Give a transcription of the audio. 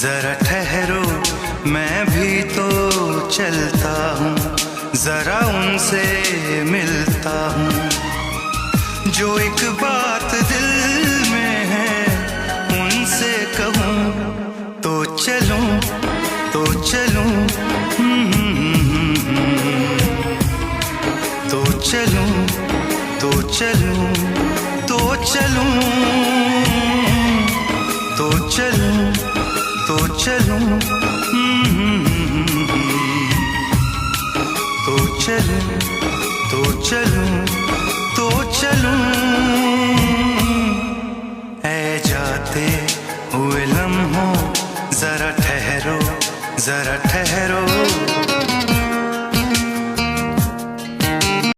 जरा ठहरो मैं भी तो चलता हूँ, जरा उनसे मिलता हूँ। जो एक बात दिल में है उनसे कहूँ तो चलूँ तो चलूँ, तो चलूँ तो चलूँ, तो चलूँ तो चलूँ, तो चलूँ, तो चलूँ, तो चलूँ, तो चलूँ। ऐ जाते हुए लम्हों जरा ठहरो, जरा ठहरो,